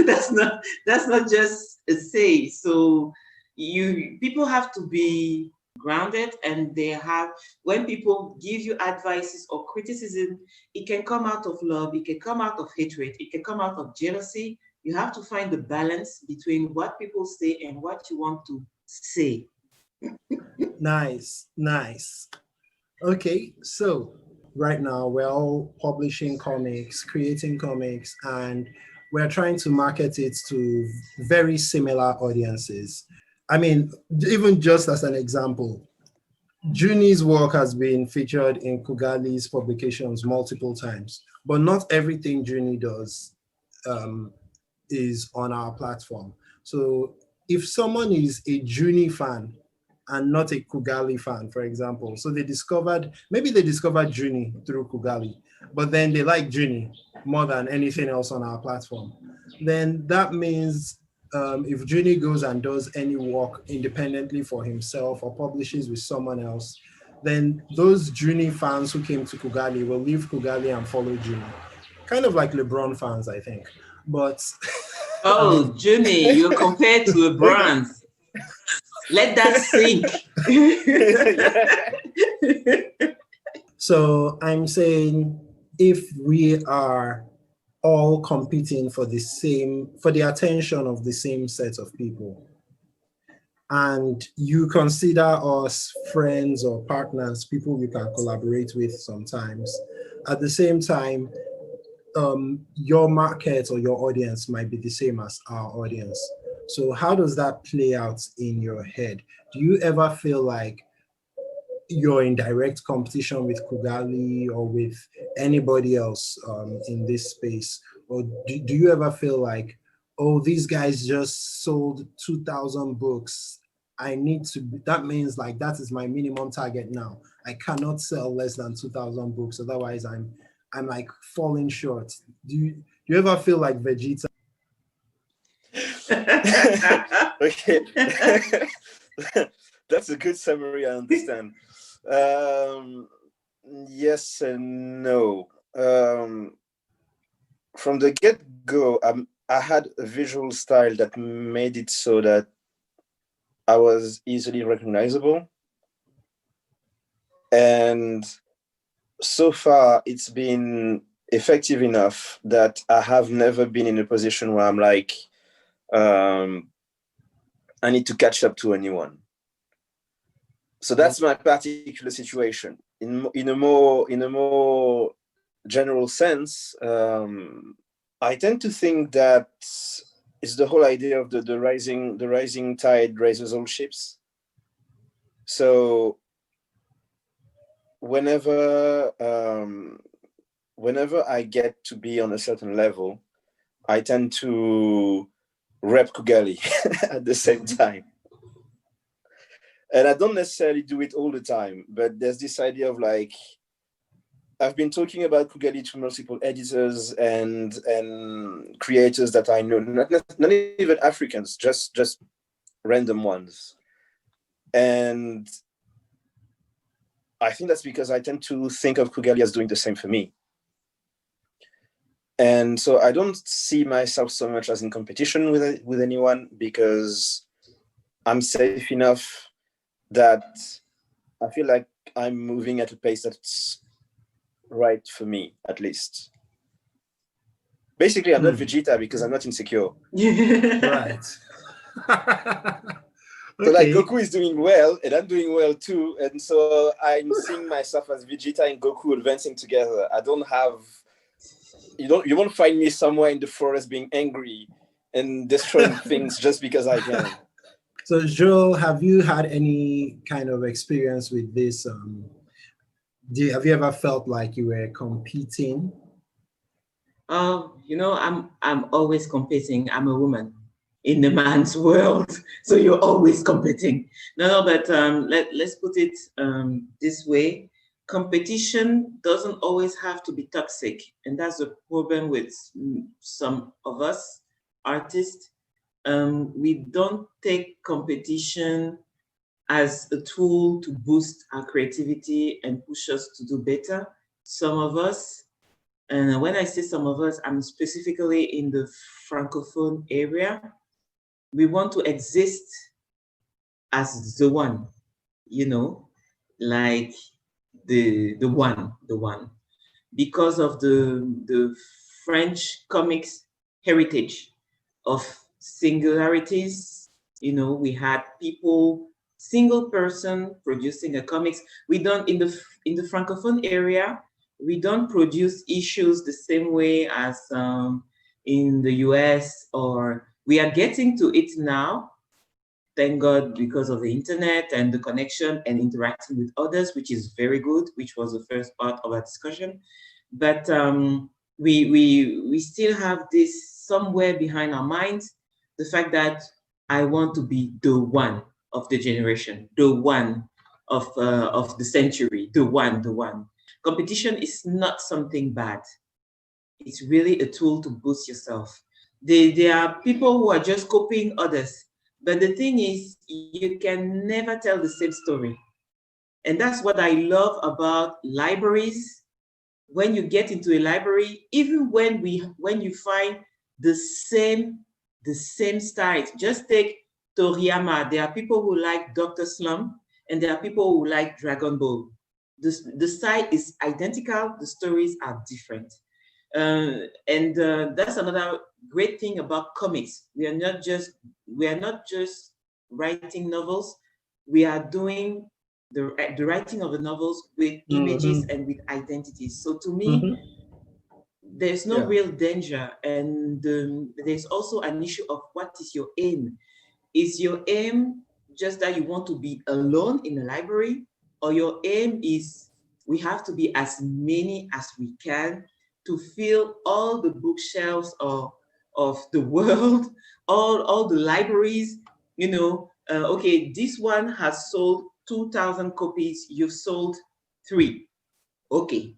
Speaker 2: that's not just a say. So people have to be grounded, and when people give you advices or criticism, it can come out of love, it can come out of hatred, it can come out of jealousy. You have to find the balance between what people say and what you want to say.
Speaker 1: Nice. Okay, so right now we're all publishing comics, creating comics, and we're trying to market it to very similar audiences. I mean, even just as an example, Juni's work has been featured in Kugali's publications multiple times, but not everything Juni does is on our platform. So if someone is a Juni fan and not a Kugali fan, for example, so maybe they discovered Juni through Kugali, but then they like Juni more than anything else on our platform, then that means if Juni goes and does any work independently for himself or publishes with someone else, then those Juni fans who came to Kugali will leave Kugali and follow Juni. Kind of like LeBron fans, I think. But
Speaker 2: Juni, you're compared to a brand. Let that sink.
Speaker 1: So I'm saying, if we are all competing for the attention of the same set of people, and you consider us friends or partners, people you can collaborate with sometimes, at the same time, your market or your audience might be the same as our audience. So how does that play out in your head? Do you ever feel like you're in direct competition with Kugali or with anybody else in this space? Or do you ever feel like, oh, these guys just sold 2,000 books. That means like that is my minimum target now. I cannot sell less than 2,000 books. Otherwise I'm like falling short. Do you ever feel like Vegeta?
Speaker 3: Okay. That's a good summary, I understand. Yes and no. From the get-go, I had a visual style that made it so that I was easily recognizable. And so far, it's been effective enough that I have never been in a position where I'm like, I need to catch up to anyone. So that's my particular situation. In a more general sense, I tend to think that it's the whole idea of the rising tide raises all ships. So whenever I get to be on a certain level, I tend to rep Kugali at the same time. And I don't necessarily do it all the time, but there's this idea of like, I've been talking about Kugali to multiple editors and creators that I know, not even Africans, just random ones. And I think that's because I tend to think of Kugali as doing the same for me. And so I don't see myself so much as in competition with anyone, because I'm safe enough that I feel like I'm moving at a pace that's right for me, at least. Basically, I'm not Vegeta because I'm not insecure.
Speaker 1: Right.
Speaker 3: So like Goku is doing well and I'm doing well too. And so I'm seeing myself as Vegeta and Goku advancing together. I don't have, you won't find me somewhere in the forest being angry and destroying things just because I can.
Speaker 1: So Joelle, have you had any kind of experience with this? Have you ever felt like you were competing?
Speaker 2: I'm always competing. I'm a woman in the man's world, so you're always competing. But let's put it this way: competition doesn't always have to be toxic, and that's the problem with some of us artists. We don't take competition as a tool to boost our creativity and push us to do better. Some of us, and when I say some of us, I'm specifically in the Francophone area, we want to exist as the one, like the one, because of the French comics heritage of singularities. We had people, single person producing a comics. We don't, in the Francophone area, we don't produce issues the same way as in the US, or we are getting to it now, thank God, because of the internet and the connection and interacting with others, which is very good, which was the first part of our discussion. But we still have this somewhere behind our minds, the fact that I want to be the one of the generation, the one of the century, the one. Competition is not something bad. It's really a tool to boost yourself. There are people who are just copying others. But the thing is, you can never tell the same story. And that's what I love about libraries. When you get into a library, even when you find the same style, just take Toriyama. There are people who like Dr. Slump, and there are people who like Dragon Ball. The style is identical, the stories are different. And that's another great thing about comics. We are not just writing novels. We are doing the writing of the novels with images and with identities. So to me, there's no real danger. And there's also an issue of what is your aim? Is your aim just that you want to be alone in a library? Or your aim is we have to be as many as we can to fill all the bookshelves of the world, all the libraries, okay, this one has sold 2,000 copies, you've sold 3. Okay,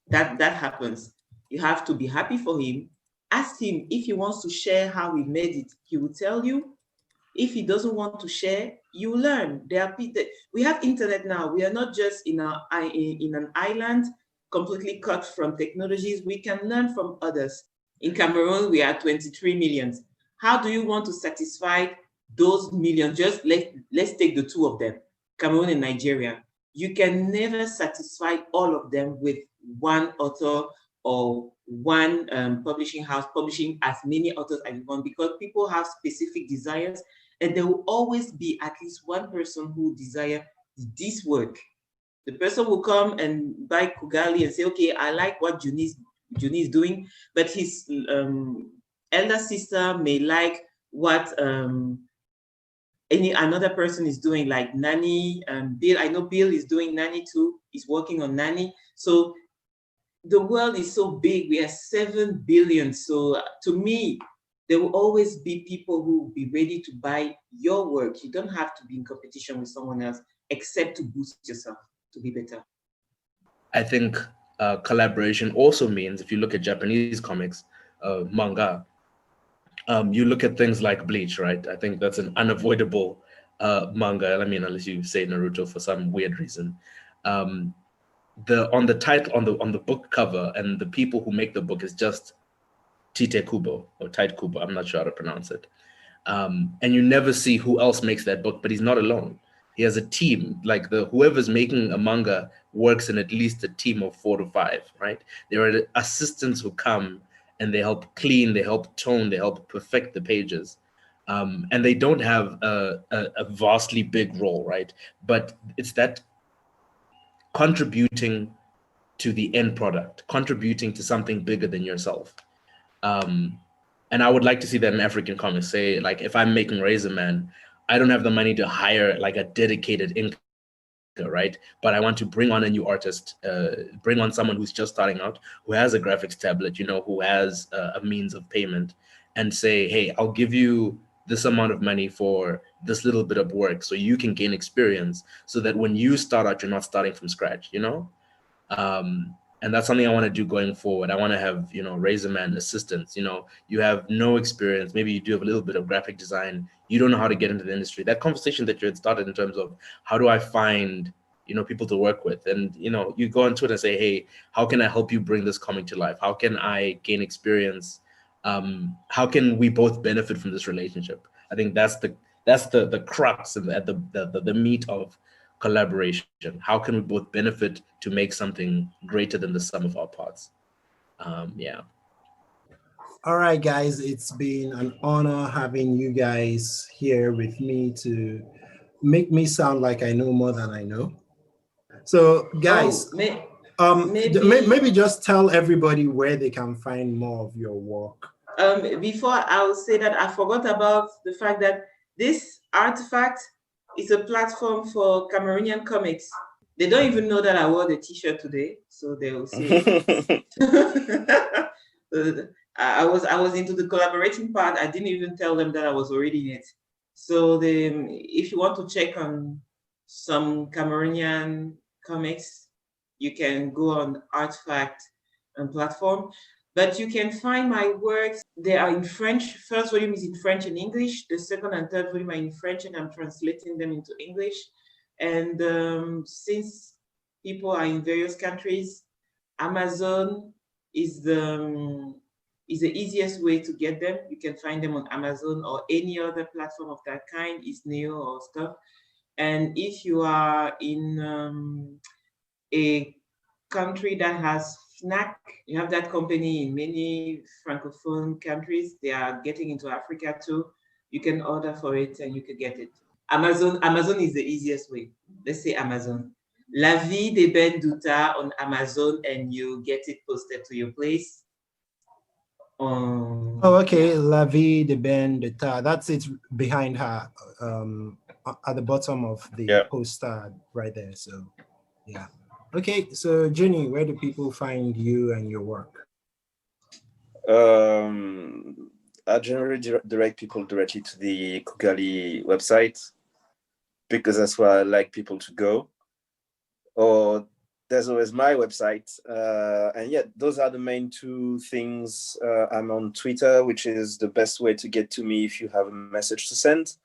Speaker 2: that happens. You have to be happy for him. Ask him if he wants to share how he made it. He will tell you. If he doesn't want to share, you learn. There are people. We have internet now. We are not just in an island completely cut from technologies. We can learn from others. In Cameroon, we are 23 million. How do you want to satisfy those millions? Just let's take the two of them, Cameroon and Nigeria. You can never satisfy all of them with one author or one publishing house publishing as many authors as you want, because people have specific desires, and there will always be at least one person who desires this work. The person will come and buy Kugali and say, okay, I like what Juni is doing, but his elder sister may like what another person is doing, like Nani, Bill. I know Bill is doing Nani too. is working on Nani. So the world is so big. We are 7 billion. So to me, there will always be people who will be ready to buy your work. You don't have to be in competition with someone else, except to boost yourself to be better.
Speaker 5: I think collaboration also means, if you look at Japanese comics, manga, you look at things like Bleach, right? I think that's an unavoidable manga. I mean, unless you say Naruto for some weird reason. On the title, on the book cover, and the people who make the book is just Tite Kubo or Tite Kubo. I'm not sure how to pronounce it. And you never see who else makes that book, but he's not alone. He has a team. Like whoever's making a manga works in at least a team of 4 to 5, right? There are assistants who come and they help clean, they help tone, they help perfect the pages. And they don't have a vastly big role, right? But it's that contributing to the end product, contributing to something bigger than yourself. And I would like to see that in African comics. Say, like, if I'm making Razor Man, I don't have the money to hire like a dedicated inker, right? But I want to bring on a new artist, bring on someone who's just starting out, who has a graphics tablet, who has a means of payment, and say, hey, I'll give you this amount of money for this little bit of work so you can gain experience, so that when you start out, you're not starting from scratch, and that's something I want to do going forward. I want to have, Razor Man assistants. You have no experience. Maybe you do have a little bit of graphic design. You don't know how to get into the industry. That conversation that you had started in terms of how do I find, people to work with? And, you go on Twitter and say, hey, how can I help you bring this comic to life? How can I gain experience? How can we both benefit from this relationship? I think that's the crux and the meat of collaboration. How can we both benefit to make something greater than the sum of our parts? Yeah.
Speaker 1: All right, guys, it's been an honor having you guys here with me to make me sound like I know more than I know. So, guys, maybe just tell everybody where they can find more of your work.
Speaker 2: Before I will say that, I forgot about the fact that this artifact is a platform for Cameroonian comics. They don't even know that I wore the t-shirt today, so they will see. I was into the collaborating part. I didn't even tell them that I was already in it. So if you want to check on some Cameroonian comics, you can go on Artifact platform. But you can find my works. They are in French. First volume is in French and English. The second and third volume are in French, and I'm translating them into English. And since people are in various countries, Amazon is the easiest way to get them. You can find them on Amazon or any other platform of that kind, Isneo or stuff. And if you are in a country that has FNAC, you have that company in many Francophone countries. They are getting into Africa too. You can order for it and you can get it. Amazon is the easiest way. Let's say Amazon. La Vie de Ben Duta on Amazon, and you get it posted to your place.
Speaker 1: Okay, La Vie de Ben Duta. That's it behind her, at the bottom of the poster right there. So, yeah. Okay, so Juni, where do people find you and your work?
Speaker 3: I generally direct people directly to the Kugali website, because that's where I like people to go. Or there's always my website. And yeah, those are the main two things. I'm on Twitter, which is the best way to get to me if you have a message to send.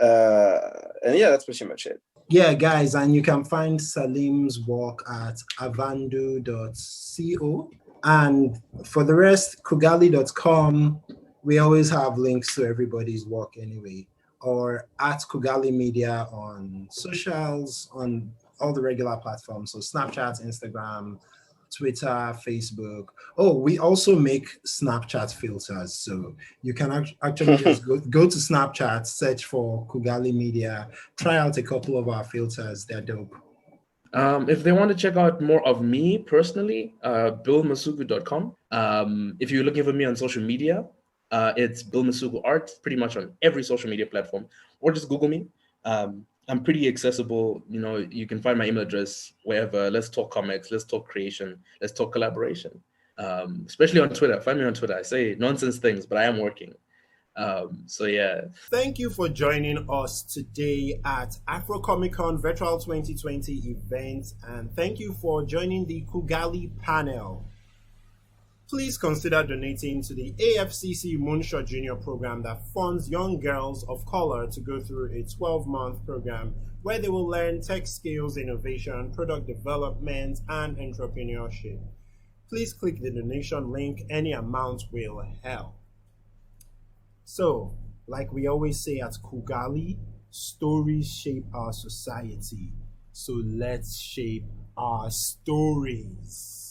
Speaker 3: And yeah, that's pretty much it.
Speaker 1: Yeah, guys, and you can find Salim's work at avandu.co. And for the rest, Kugali.com, we always have links to everybody's work anyway, or at Kugali Media on socials, on all the regular platforms. So Snapchat, Instagram, Twitter, Facebook. Oh, we also make Snapchat filters. So you can actually just go to Snapchat, search for Kugali Media, try out a couple of our filters. They're dope.
Speaker 5: If they want to check out more of me personally, billmasuku.com. If you're looking for me on social media, it's Bill Masuku Art, pretty much on every social media platform, or just Google me. I'm pretty accessible. You know, you can find my email address wherever. Let's talk comics. Let's talk creation. Let's talk collaboration. Especially on Twitter. Find me on Twitter. I say nonsense things, but I am working. So yeah.
Speaker 1: Thank you for joining us today at Afro Comic Con Virtual 2020 event, and thank you for joining the Kugali Panel. Please consider donating to the AFCC Moonshot Junior program that funds young girls of color to go through a 12-month program where they will learn tech skills, innovation, product development, and entrepreneurship. Please click the donation link. Any amount will help. So, like we always say at Kugali, stories shape our society. So let's shape our stories.